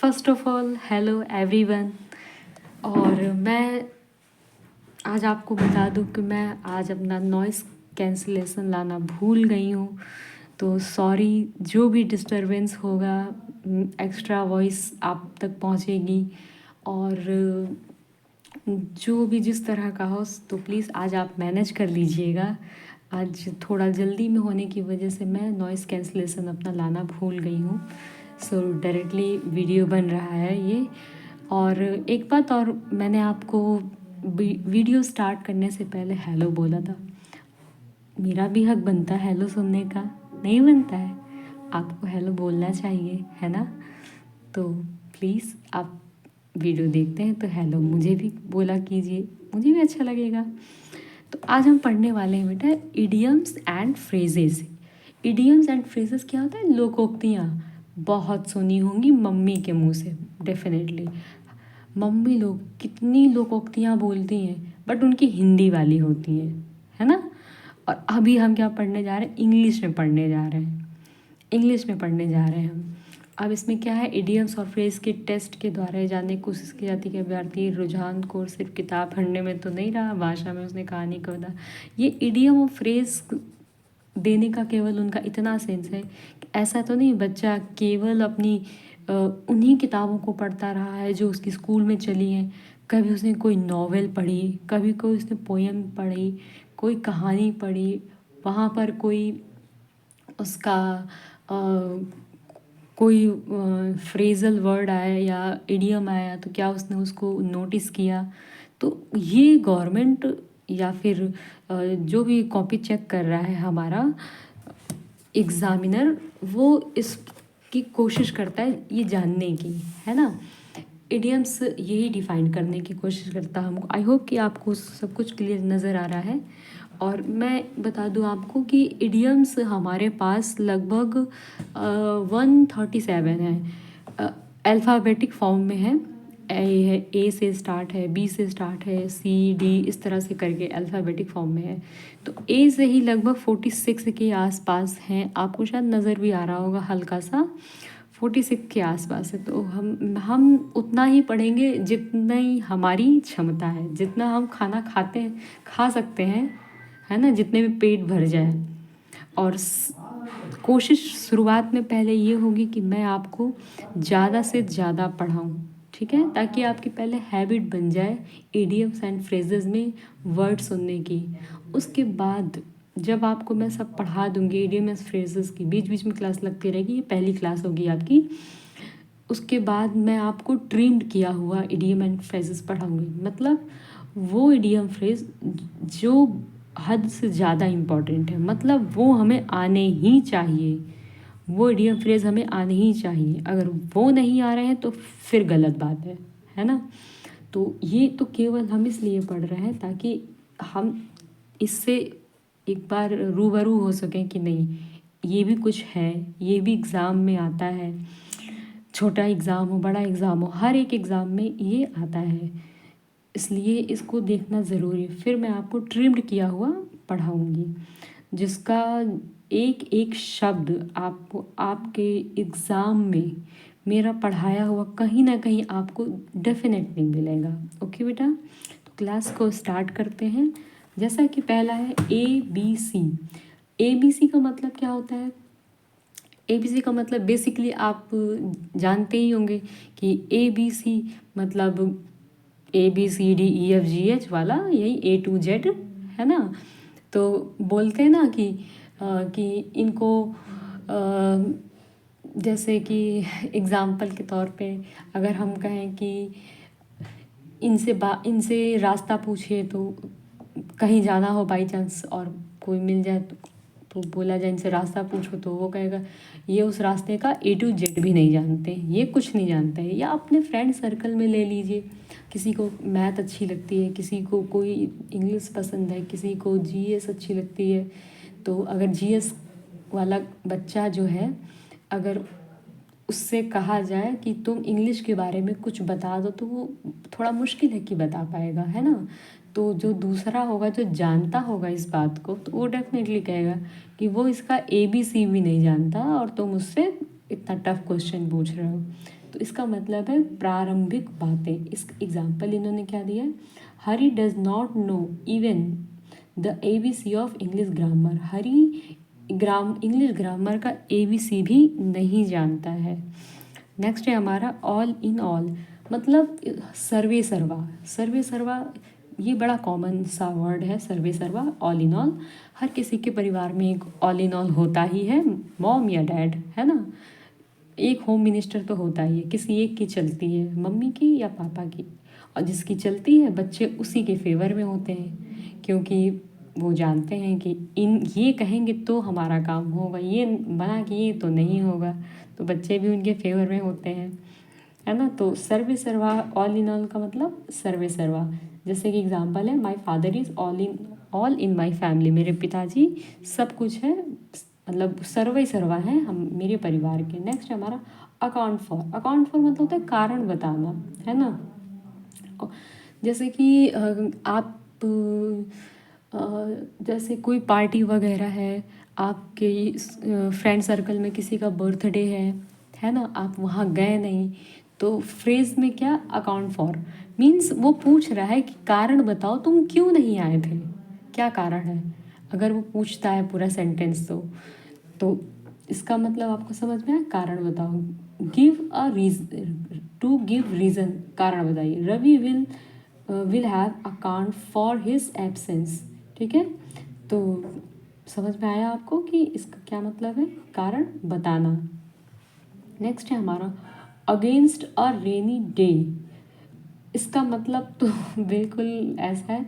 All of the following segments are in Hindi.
First of all hello everyone. और मैं आज आपको बता दूं कि मैं आज अपना नॉइस कैंसलेशन लाना भूल गई हूँ। तो सॉरी, जो भी डिस्टरबेंस होगा एक्स्ट्रा वॉइस आप तक पहुँचेगी। और जो भी जिस तरह का हो तो प्लीज़ आज आप मैनेज कर लीजिएगा। आज थोड़ा जल्दी में होने की वजह से मैं नॉइस कैंसलेशन अपना लाना भूल गई हूँ। सो डायरेक्टली वीडियो बन रहा है ये। और एक बात और, मैंने आपको वीडियो स्टार्ट करने से पहले हेलो बोला था। मेरा भी हक बनता है हेलो सुनने का, नहीं बनता है? आपको हेलो बोलना चाहिए, है ना? तो प्लीज़ आप वीडियो देखते हैं तो हेलो मुझे भी बोला कीजिए, मुझे भी अच्छा लगेगा। तो आज हम पढ़ने वाले हैं बेटा idioms and phrases. Idioms and phrases क्या होता है? लोकोक्तियाँ। बहुत सुनी होंगी मम्मी के मुंह से, डेफिनेटली। मम्मी लोग कितनी लोकोक्तियाँ बोलती हैं, बट उनकी हिंदी वाली होती हैं, है ना? और अभी हम क्या पढ़ने जा रहे हैं? इंग्लिश में पढ़ने जा रहे हैं। इंग्लिश में पढ़ने जा रहे हैं हम। अब इसमें क्या है, इडियम्स और फ्रेज के टेस्ट के द्वारा ये जानने की कोशिश की जाती है कि अभ्यर्थी रुझान को सिर्फ किताब पढ़ने में तो नहीं रहा, भाषा में उसने कहानी कविता। ये इडियम और फ्रेज देने का केवल उनका इतना सेंस है कि ऐसा तो नहीं बच्चा केवल अपनी उन्हीं किताबों को पढ़ता रहा है जो उसकी स्कूल में चली हैं। कभी उसने कोई नॉवेल पढ़ी, कभी कोई उसने पोयम पढ़ी, कोई कहानी पढ़ी, वहाँ पर कोई उसका कोई फ्रेजल वर्ड आया या इडियम आया तो क्या उसने उसको नोटिस किया? तो ये गवर्नमेंट या फिर जो भी कॉपी चेक कर रहा है हमारा एग्ज़ामिनर, वो इसकी कोशिश करता है ये जानने की, है ना? इडियम्स यही डिफाइन करने की कोशिश करता है हमको। आई होप कि आपको सब कुछ क्लियर नज़र आ रहा है। और मैं बता दूं आपको कि इडियम्स हमारे पास लगभग 137 है। अल्फ़ाबेटिक फॉर्म में है। ए से स्टार्ट है, बी से स्टार्ट है, सी डी इस तरह से करके अल्फ़ाबेटिक फॉर्म में है। तो ए से ही लगभग 46 के आसपास हैं। आपको शायद नज़र भी आ रहा होगा हल्का सा, 46 के आसपास है। तो हम उतना ही पढ़ेंगे जितना ही हमारी क्षमता है, जितना हम खाना खाते हैं, खा सकते हैं, है ना? जितने में पेट भर जाए। और कोशिश शुरुआत में पहले ये होगी कि मैं आपको ज़्यादा से ज़्यादा पढ़ाऊँ, ठीक है? ताकि आपकी पहले हैबिट बन जाए इडियम्स एंड फ्रेजेस में वर्ड सुनने की। उसके बाद जब आपको मैं सब पढ़ा दूँगी इडियम एंड फ्रेजेस की, बीच बीच में क्लास लगती रहेगी, ये पहली क्लास होगी आपकी। उसके बाद मैं आपको ट्रिम्ड किया हुआ इडियम एंड फ्रेजेस पढ़ाऊँगी। मतलब वो इडियम फ्रेज जो हद से ज़्यादा इम्पॉर्टेंट है, मतलब वो हमें आने ही चाहिए। वो इडियम फ्रेज हमें आने ही चाहिए। अगर वो नहीं आ रहे हैं तो फिर गलत बात है ना? तो ये तो केवल हम इसलिए पढ़ रहे हैं ताकि हम इससे एक बार रूबरू हो सकें कि नहीं ये भी कुछ है, ये भी एग्ज़ाम में आता है। छोटा एग्ज़ाम हो, बड़ा एग्ज़ाम हो, हर एक एग्ज़ाम में ये आता है, इसलिए इसको देखना ज़रूरी है। फिर मैं आपको ट्रिम्ड किया हुआ पढ़ाऊँगी, जिसका एक एक शब्द आपको आपके एग्ज़ाम में मेरा पढ़ाया हुआ कहीं ना कहीं आपको डेफिनेटली मिलेगा। ओके बेटा, तो क्लास को स्टार्ट करते हैं। जैसा कि पहला है ABC। ABC का मतलब क्या होता है? ABC का मतलब बेसिकली आप जानते ही होंगे कि ABC मतलब ABCDEFGH वाला, यही A to Z, है ना? तो बोलते हैं ना कि इनको जैसे कि एग्ज़ाम्पल के तौर पे अगर हम कहें कि इनसे रास्ता पूछिए, तो कहीं जाना हो बाई चांस और कोई मिल जाए तो बोला जाए इनसे रास्ता पूछो, तो वो कहेगा ये उस रास्ते का A to Z भी नहीं जानते, ये कुछ नहीं जानते हैं। या अपने फ्रेंड सर्कल में ले लीजिए, किसी को मैथ अच्छी लगती है, किसी को कोई इंग्लिश पसंद है, किसी को GS अच्छी लगती है। तो अगर GS वाला बच्चा जो है, अगर उससे कहा जाए कि तुम इंग्लिश के बारे में कुछ बता दो, तो वो थोड़ा मुश्किल है कि बता पाएगा, है ना? तो जो दूसरा होगा, जो जानता होगा इस बात को, तो वो डेफिनेटली कहेगा कि वो इसका ABC भी नहीं जानता और तुम उससे इतना टफ क्वेश्चन पूछ रहे हो। तो इसका मतलब है प्रारंभिक बातें। इस एग्जाम्पल इन्होंने क्या दिया है, Hari does not know even the ABC of English grammar. Hari English grammar का ABC भी नहीं जानता है। नेक्स्ट है हमारा ऑल इन ऑल, मतलब सर्वे सर्वा। सर्वे सर्वा ये बड़ा कॉमन सा वर्ड है, सर्वे सर्वा, ऑल इन ऑल। हर किसी के परिवार में एक ऑल इन ऑल होता ही है, मॉम या डैड, है ना। एक होम मिनिस्टर तो होता ही है, किसी एक की चलती है, मम्मी की या पापा की, और जिसकी चलती है बच्चे उसी के फेवर में होते हैं, क्योंकि वो जानते हैं कि इन ये कहेंगे तो हमारा काम होगा, ये मना किए तो नहीं होगा, तो बच्चे भी उनके फेवर में होते हैं, है ना। तो सर्वे सर्वा, ऑल इन ऑल का मतलब सर्वे सर्वा। जैसे कि एग्जांपल है, my father is all in my family. मेरे पिताजी सब कुछ है, मतलब सर्वे सर्वा है हम मेरे परिवार के। नेक्स्ट है हमारा अकाउंट फॉर। अकाउंट फॉर मतलब होता है कारण बताना, है ना। जैसे कि आप जैसे कोई पार्टी वगैरह है, आपके फ्रेंड सर्कल में किसी का बर्थडे है ना, आप वहाँ गए नहीं, तो फ्रेज़ में क्या, अकाउंट फॉर मीन्स वो पूछ रहा है कि कारण बताओ तुम क्यों नहीं आए थे, क्या कारण है। अगर वो पूछता है पूरा सेंटेंस तो इसका मतलब आपको समझ में आया, कारण बताओ। Give a reason, to give reason, कारण बताइए। Ravi will have account for his absence. ठीक है, तो समझ में आया आपको कि इसका क्या मतलब है, कारण बताना। नेक्स्ट है हमारा अगेंस्ट अ रेनी डे। इसका मतलब तो बिल्कुल ऐसा है,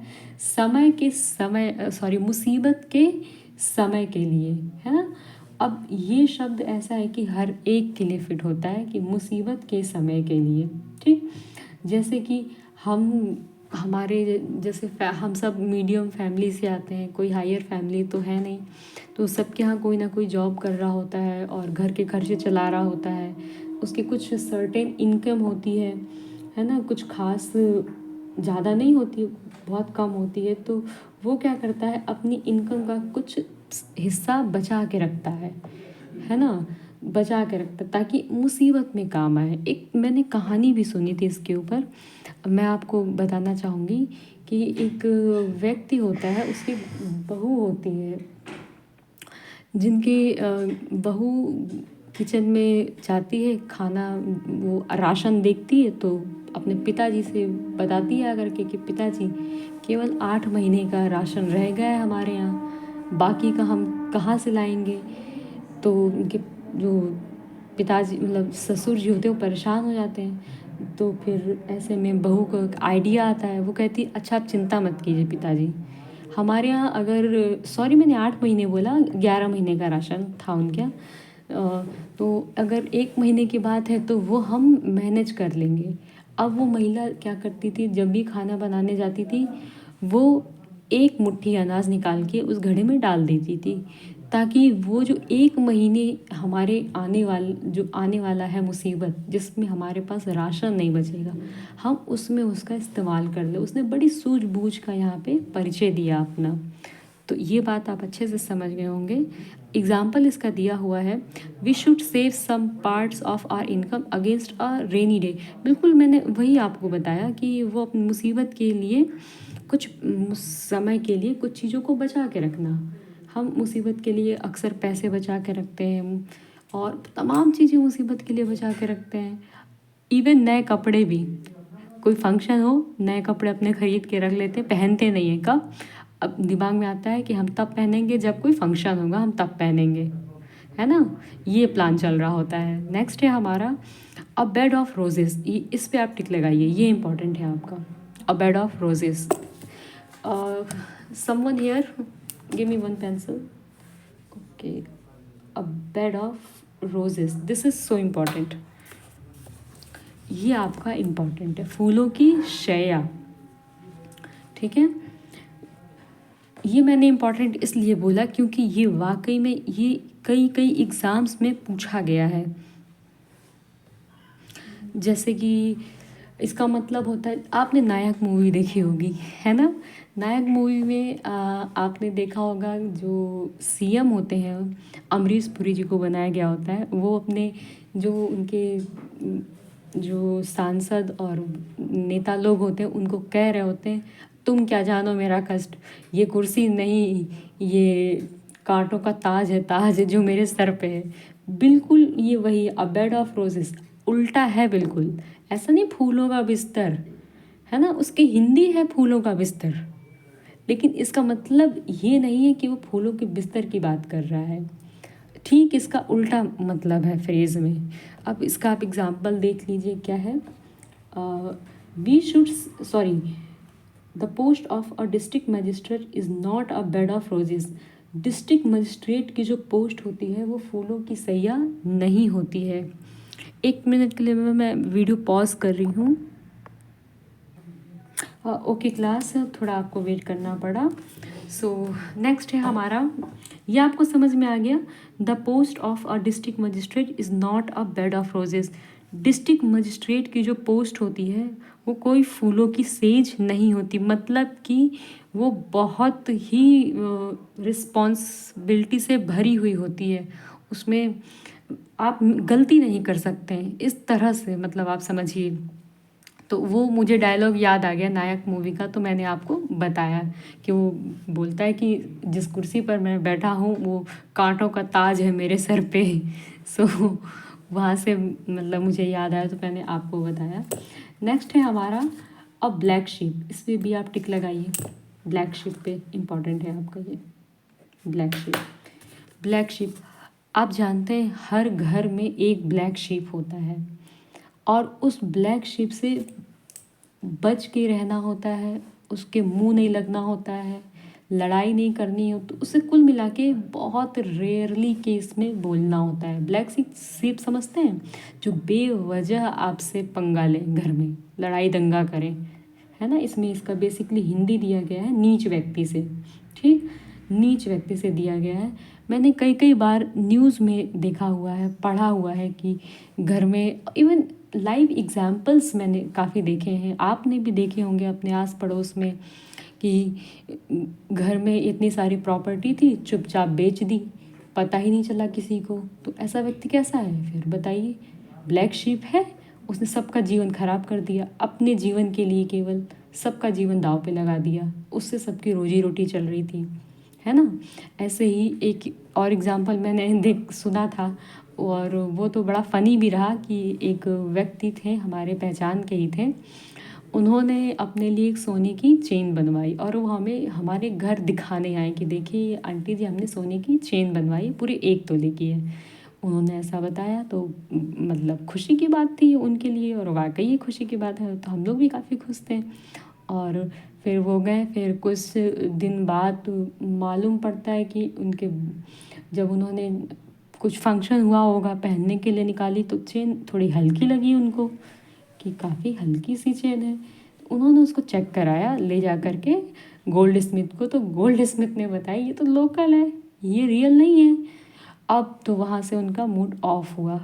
मुसीबत के समय के लिए, है ना। अब ये शब्द ऐसा है कि हर एक के लिए फिट होता है कि मुसीबत के समय के लिए, ठीक। जैसे कि हमारे जैसे हम सब मीडियम फैमिली से आते हैं, कोई हायर फैमिली तो है नहीं, तो सबके यहाँ कोई ना कोई जॉब कर रहा होता है और घर के खर्चे चला रहा होता है, उसकी कुछ सर्टेन इनकम होती है ना, कुछ खास ज़्यादा नहीं होती, बहुत कम होती है, तो वो क्या करता है, अपनी इनकम का कुछ हिस्सा बचा के रखता है ना, बचा के रखता ताकि मुसीबत में काम आए। एक मैंने कहानी भी सुनी थी इसके ऊपर, मैं आपको बताना चाहूँगी कि एक व्यक्ति होता है, उसकी बहू होती है, जिनकी बहू किचन में जाती है, खाना वो राशन देखती है, तो अपने पिताजी से बताती है आकर के कि पिताजी केवल 8 महीने का राशन रह गया है हमारे यहाँ, बाकी का हम कहाँ से लाएंगे। तो उनके जो पिताजी मतलब ससुर जी होते हैं वो परेशान हो जाते हैं। तो फिर ऐसे में बहू को एक आइडिया आता है, वो कहती है अच्छा आप चिंता मत कीजिए पिताजी, हमारे यहाँ अगर सॉरी मैंने 8 महीने बोला, 11 महीने का राशन था उनके यहाँ, तो अगर 1 महीने की बात है तो वो हम मैनेज कर लेंगे। अब वो महिला क्या करती थी, जब भी खाना बनाने जाती थी वो एक मुट्ठी अनाज निकाल के उस घड़े में डाल देती थी, ताकि वो जो 1 महीने हमारे आने वाला है मुसीबत, जिसमें हमारे पास राशन नहीं बचेगा, हम उसमें उसका इस्तेमाल कर ले। उसने बड़ी सूझबूझ का यहाँ पे परिचय दिया अपना। तो ये बात आप अच्छे से समझ गए होंगे। एग्जाम्पल इसका दिया हुआ है, we should save some parts of our income against a rainy day. बिल्कुल मैंने वही आपको बताया कि वो अपनी मुसीबत के लिए कुछ समय के लिए कुछ चीज़ों को बचा के रखना। हम मुसीबत के लिए अक्सर पैसे बचा के रखते हैं और तमाम चीज़ें मुसीबत के लिए बचा के रखते हैं, इवन नए कपड़े भी। कोई फंक्शन हो, नए कपड़े अपने ख़रीद के रख लेते हैं, पहनते नहीं हैं, कब, अब दिमाग में आता है कि हम तब पहनेंगे जब कोई फंक्शन होगा, हम तब पहनेंगे, है ना। ये प्लान चल रहा होता है। नेक्स्ट है हमारा अ बेड ऑफ रोजेस। इस पे आप टिक लगाइए, ये इंपॉर्टेंट है आपका। A bed of roses, someone here give me one pencil. Okay, a bed of roses, this is so important. ये आपका इम्पॉर्टेंट है, फूलों की शैया, ठीक है। ये मैंने इम्पॉर्टेंट इसलिए बोला क्योंकि ये वाकई में ये कई एग्ज़ाम्स में पूछा गया है। जैसे कि इसका मतलब होता है, आपने नायक मूवी देखी होगी, है ना। नायक मूवी में आपने देखा होगा जो सीएम होते हैं अमरीश पुरी जी को बनाया गया होता है, वो अपने जो उनके जो सांसद और नेता लोग होते हैं उनको कह रहे होते हैं, तुम क्या जानो मेरा कष्ट, ये कुर्सी नहीं, ये कांटों का ताज है, ताज है जो मेरे सर पे है। बिल्कुल ये वही अ बेड ऑफ रोजेस उल्टा है बिल्कुल। ऐसा नहीं फूलों का बिस्तर, है ना, उसकी हिंदी है फूलों का बिस्तर, लेकिन इसका मतलब ये नहीं है कि वो फूलों के बिस्तर की बात कर रहा है। ठीक इसका उल्टा मतलब है फ्रेज़ में। अब इसका आप एग्जाम्पल देख लीजिए क्या है। We should sorry the post of a district magistrate is not a bed of roses. District magistrate की जो पोस्ट होती है वो फूलों की सैया नहीं होती है। 1 मिनट के लिए मैं वीडियो पॉज कर रही हूँ। ओके क्लास, थोड़ा आपको वेट करना पड़ा। सो नेक्स्ट है हमारा, ये आपको समझ में आ गया। The post of a district magistrate is not a bed of roses. District magistrate की जो पोस्ट होती है वो कोई फूलों की सेज नहीं होती, मतलब कि वो बहुत ही रिस्पॉन्सिबिलिटी से भरी हुई होती है, उसमें आप गलती नहीं कर सकते हैं इस तरह से, मतलब आप समझिए। तो वो मुझे डायलॉग याद आ गया नायक मूवी का, तो मैंने आपको बताया कि वो बोलता है कि जिस कुर्सी पर मैं बैठा हूँ वो कांटों का ताज है मेरे सर पे। सो वहाँ से मतलब मुझे याद आया तो मैंने आपको बताया। नेक्स्ट है हमारा अ ब्लैक शिप, इस पर भी आप टिक लगाइए। ब्लैक शिप पे इम्पॉर्टेंट है आपका ये ब्लैक शिप। ब्लैक शिप, आप जानते हैं हर घर में एक ब्लैक शिप होता है, और उस ब्लैक शिप से बच के रहना होता है, उसके मुंह नहीं लगना होता है, लड़ाई नहीं करनी हो, तो उसे कुल मिला के बहुत रेयरली केस में बोलना होता है। ब्लैक शिप समझते हैं, जो बेवजह आपसे पंगा लें, घर में लड़ाई दंगा करें, है ना। इसमें इसका बेसिकली हिंदी दिया गया है नीच व्यक्ति से, ठीक, नीच व्यक्ति से दिया गया है। मैंने कई कई बार न्यूज़ में देखा हुआ है, पढ़ा हुआ है कि घर में इवन लाइव एग्जाम्पल्स मैंने काफ़ी देखे हैं, आपने भी देखे होंगे अपने आस पड़ोस में, कि घर में इतनी सारी प्रॉपर्टी थी, चुपचाप बेच दी, पता ही नहीं चला किसी को। तो ऐसा व्यक्ति कैसा है फिर बताइए, ब्लैक शीप है। उसने सबका जीवन खराब कर दिया, अपने जीवन के लिए केवल सबका जीवन दांव पे लगा दिया, उससे सबकी रोजी रोटी चल रही थी, है ना। ऐसे ही एक और एग्जांपल मैंने देख सुना था, और वो तो बड़ा फ़नी भी रहा, कि एक व्यक्ति थे हमारे पहचान के ही थे, उन्होंने अपने लिए एक सोने की चेन बनवाई, और वो हमें हमारे घर दिखाने आए कि देखिए आंटी जी हमने सोने की चेन बनवाई, पूरे 1 तोले की है। उन्होंने ऐसा बताया तो मतलब खुशी की बात थी उनके लिए, और वाकई ये खुशी की बात है, तो हम लोग भी काफ़ी खुश थे। और फिर वो गए, फिर कुछ दिन बाद मालूम पड़ता है कि उनके, जब उन्होंने कुछ फंक्शन हुआ होगा पहनने के लिए निकाली, तो चेन थोड़ी हल्की लगी उनको, कि काफ़ी हल्की सी चेन है। उन्होंने उसको चेक कराया ले जा कर के गोल्ड स्मिथ को, तो गोल्ड स्मिथ ने बताया ये तो लोकल है, ये रियल नहीं है। अब तो वहाँ से उनका मूड ऑफ हुआ,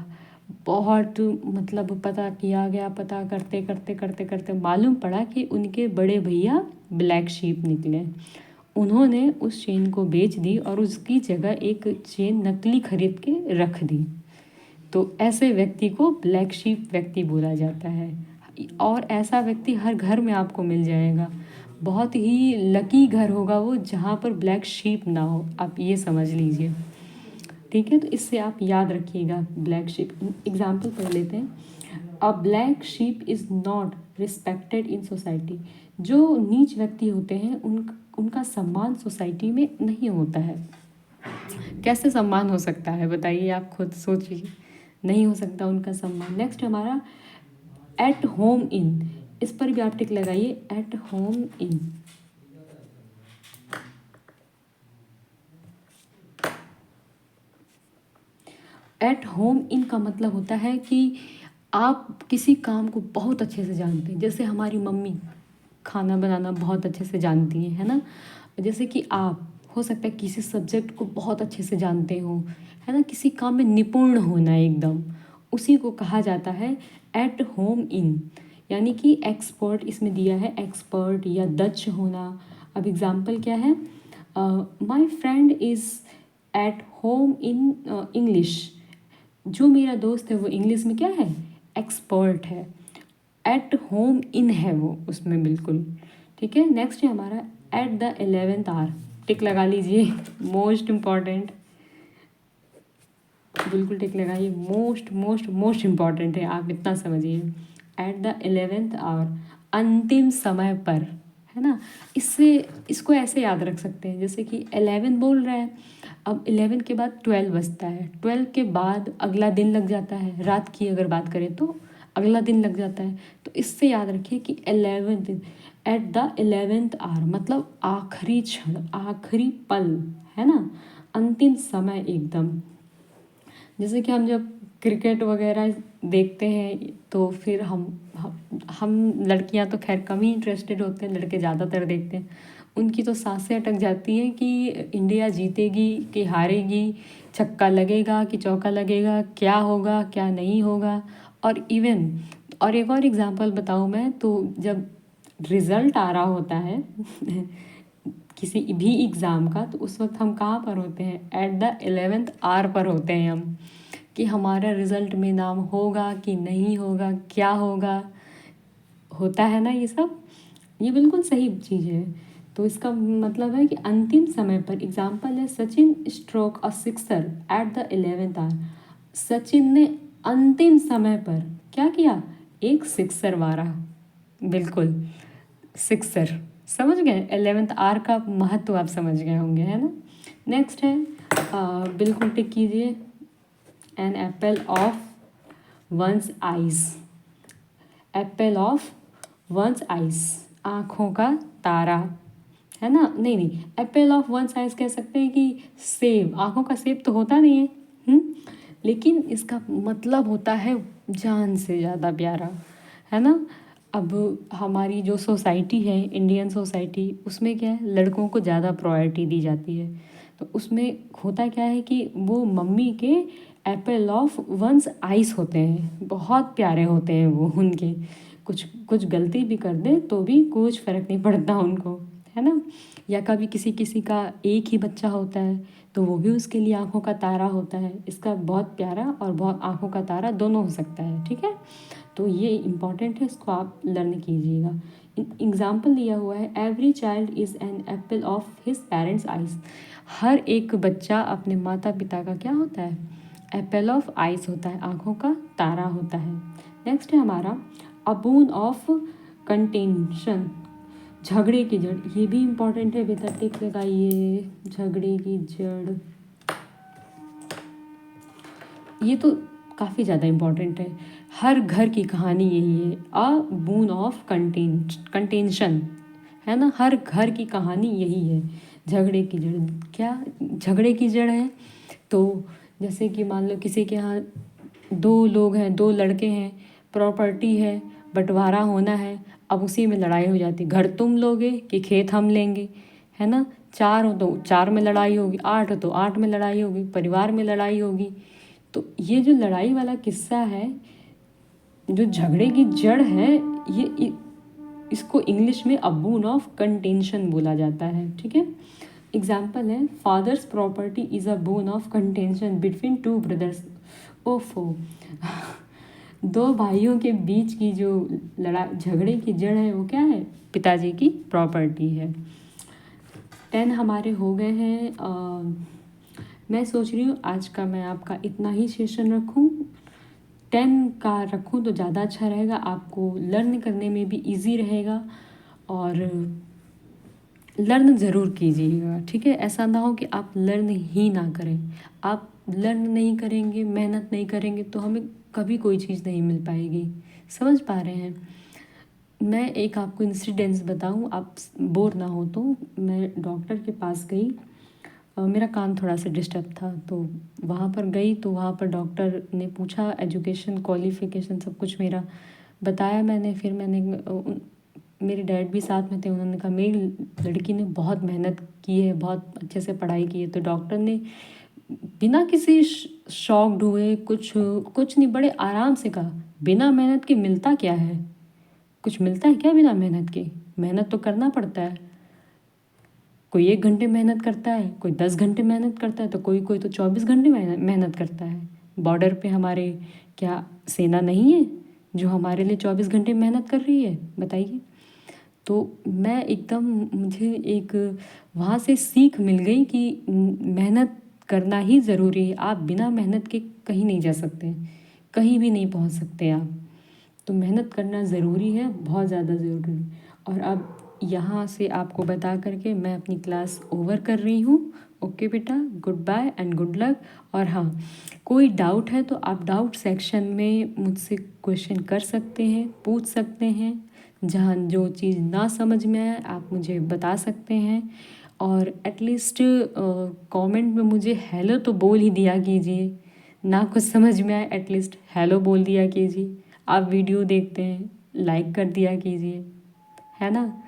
बहुत मतलब पता किया गया, पता करते करते करते करते मालूम पड़ा कि उनके बड़े भैया ब्लैक शीप निकले। उन्होंने उस चेन को बेच दी और उसकी जगह एक चेन नकली खरीद के रख दी। तो ऐसे व्यक्ति को ब्लैक शीप व्यक्ति बोला जाता है, और ऐसा व्यक्ति हर घर में आपको मिल जाएगा। बहुत ही लकी घर होगा वो जहाँ पर ब्लैक शीप ना हो, आप ये समझ लीजिए, ठीक है। तो इससे आप याद रखिएगा ब्लैक शीप। एग्जाम्पल पढ़ लेते हैं। अ black sheep is not respected in society. जो नीच व्यक्ति होते हैं उनका सम्मान सोसाइटी में नहीं होता है। कैसे सम्मान हो सकता है बताइए, आप खुद सोचिए, नहीं हो सकता उनका सम्मान। नेक्स्ट हमारा एट होम इन, इस पर भी आप टिक लगाइए, at home in. At home in का मतलब होता है कि आप किसी काम को बहुत अच्छे से जानते हैं, जैसे हमारी मम्मी खाना बनाना बहुत अच्छे से जानती हैं, है ना। जैसे कि आप हो सकता है किसी सब्जेक्ट को बहुत अच्छे से जानते हो, है ना, किसी काम में निपुण होना एकदम, उसी को कहा जाता है एट होम इन। यानी कि एक्सपर्ट इसमें दिया है, एक्सपर्ट या दक्ष होना। अब एग्जाम्पल क्या है, my friend is at home in English. जो मेरा दोस्त है वो इंग्लिश में क्या है, एक्सपर्ट है। एट होम इन है वो उसमें, बिल्कुल ठीक है। नेक्स्ट है हमारा एट द 11th आवर, टिक लगा लीजिए, मोस्ट इम्पॉर्टेंट, बिल्कुल टिक लगाइए, मोस्ट मोस्ट मोस्ट इम्पॉर्टेंट है, आप इतना समझिए। एट द 11th आवर, अंतिम समय पर, है ना। इससे इसको ऐसे याद रख सकते हैं, जैसे कि 11 बोल रहा है, अब 11 के बाद 12 बजता है, 12 के बाद अगला दिन लग जाता है, रात की अगर बात करें तो अगला दिन लग जाता है। तो इससे याद रखिए कि 11 दिन, एट द 11th आवर मतलब आखिरी क्षण, आखिरी पल, है ना, अंतिम समय एकदम। जैसे कि हम जब क्रिकेट वगैरह देखते हैं तो फिर हम लड़कियां तो खैर कम ही इंटरेस्टेड होते हैं, लड़के ज़्यादातर देखते हैं। उनकी तो सांसें अटक जाती हैं कि इंडिया जीतेगी कि हारेगी, छक्का लगेगा कि चौका लगेगा, क्या होगा क्या नहीं होगा। और इवन और एक और एग्जांपल बताऊँ मैं, तो जब रिज़ल्ट आ रहा होता है किसी भी एग्ज़ाम का, तो उस वक्त हम कहाँ पर होते हैं, एट द 11th आवर पर होते हैं हम, कि हमारा रिज़ल्ट में नाम होगा कि नहीं होगा, क्या होगा, होता है ना ये सब। ये बिल्कुल सही चीज़ है। तो इसका मतलब है कि अंतिम समय पर, एग्जाम्पल है Sachin stroke a sixer at the 11th hour. Sachin ने अंतिम समय पर क्या किया, एक सिक्सर मारा, बिल्कुल सिक्सर। समझ गए, 11th आवर का महत्व आप समझ गए होंगे, है ना। नेक्स्ट है, बिल्कुल टिक कीजिए, an apple of one's eyes. Apple of one's eyes, आँखों का तारा, है ना। नहीं नहीं, एप्पल ऑफ वंस आइज कह सकते हैं कि सेब, आँखों का सेब तो होता नहीं है, लेकिन इसका मतलब होता है जान से ज़्यादा प्यारा, है ना। अब हमारी जो सोसाइटी है, इंडियन सोसाइटी, उसमें क्या है, लड़कों को ज़्यादा प्रायोरिटी दी जाती है। तो उसमें होता क्या है कि वो मम्मी के एप्पल ऑफ वंस आइस होते हैं, बहुत प्यारे होते हैं वो उनके। कुछ कुछ गलती भी कर दे तो भी कुछ फ़र्क नहीं पड़ता उनको, है ना। या कभी किसी किसी का एक ही बच्चा होता है तो वो भी उसके लिए आँखों का तारा होता है। इसका बहुत प्यारा और बहुत आँखों का तारा दोनों हो सकता है, ठीक है। तो ये इम्पॉर्टेंट है, इसको आप लर्न कीजिएगा। एग्जाम्पल दिया हुआ है, every child is an apple of his parents eyes. हर एक बच्चा अपने माता पिता का क्या होता है, एप्पल ऑफ आइज होता है, आँखों का तारा होता है। नेक्स्ट है हमारा अबून ऑफ कंटेंशन, झगड़े की जड़। ये भी इम्पॉर्टेंट है बेटा, टिक लगाइए, झगड़े की जड़, ये तो काफ़ी ज़्यादा इम्पॉर्टेंट है। हर घर की कहानी यही है, अ बून ऑफ कंटेंशन, है ना। हर घर की कहानी यही है, झगड़े की जड़। क्या झगड़े की जड़ है, तो जैसे कि मान लो किसी के यहाँ दो लोग हैं, दो लड़के हैं, प्रॉपर्टी है, बंटवारा होना है, अब उसी में लड़ाई हो जाती, घर तुम लोगे कि खेत हम लेंगे, है ना। चार हो तो चार में लड़ाई होगी, आठ हो तो आठ में लड़ाई होगी, परिवार में लड़ाई होगी। तो ये जो लड़ाई वाला किस्सा है, जो झगड़े की जड़ है, इसको इंग्लिश में अबून ऑफ कंटेंशन बोला जाता है, ठीक है। एग्जाम्पल है, father's property is a bone of contention between two brothers. ओफो दो भाइयों के बीच की जो लड़ाई झगड़े की जड़ है वो क्या है, पिताजी की प्रॉपर्टी है। 10 हमारे हो गए हैं। मैं सोच रही हूँ आज का मैं आपका इतना ही सेशन रखूँ, 10 का रखूँ तो ज़्यादा अच्छा रहेगा, आपको लर्न करने में भी इजी रहेगा। और लर्न ज़रूर कीजिएगा, ठीक है। ऐसा ना हो कि आप लर्न ही ना करें। आप लर्न नहीं करेंगे, मेहनत नहीं करेंगे तो हमें कभी कोई चीज़ नहीं मिल पाएगी। समझ पा रहे हैं। मैं एक आपको इंसिडेंस बताऊं, आप बोर ना हो तो। मैं डॉक्टर के पास गई, मेरा कान थोड़ा सा डिस्टर्ब था, तो वहाँ पर गई, तो वहाँ पर डॉक्टर ने पूछा एजुकेशन क्वालिफ़िकेशन सब कुछ मेरा बताया मैंने। फिर मैंने मेरे डैड भी साथ में थे, उन्होंने कहा मेरी लड़की ने बहुत मेहनत की है, बहुत अच्छे से पढ़ाई की है। तो डॉक्टर ने बिना किसी शॉक्ड हुए, कुछ कुछ नहीं, बड़े आराम से कहा, बिना मेहनत के मिलता क्या है, कुछ मिलता है क्या बिना मेहनत के? मेहनत तो करना पड़ता है। कोई 1 घंटे मेहनत करता है, कोई 10 घंटे मेहनत करता है, तो कोई कोई तो 24 घंटे मेहनत करता है। बॉर्डर पे हमारे क्या सेना नहीं है जो हमारे लिए 24 घंटे मेहनत कर रही है? बताइए। तो मैं एकदम, मुझे एक वहाँ से सीख मिल गई कि मेहनत करना ही ज़रूरी है। आप बिना मेहनत के कहीं नहीं जा सकते, कहीं भी नहीं पहुँच सकते आप। तो मेहनत करना ज़रूरी है, बहुत ज़्यादा ज़रूरी है। और अब यहाँ से आपको बता करके मैं अपनी क्लास ओवर कर रही हूँ। ओके बेटा, good bye and good luck. और हाँ, कोई डाउट है तो आप डाउट सेक्शन में मुझसे क्वेश्चन कर सकते हैं, पूछ सकते हैं। जहाँ जो चीज़ ना समझ में आए आप मुझे बता सकते हैं। और एटलीस्ट कमेंट में मुझे हेलो तो बोल ही दिया कीजिए। ना कुछ समझ में आए एटलीस्ट हेलो बोल दिया कीजिए। आप वीडियो देखते हैं, लाइक कर दिया कीजिए, है ना?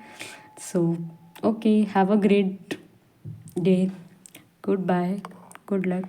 So okay, have a great day, good bye, good luck.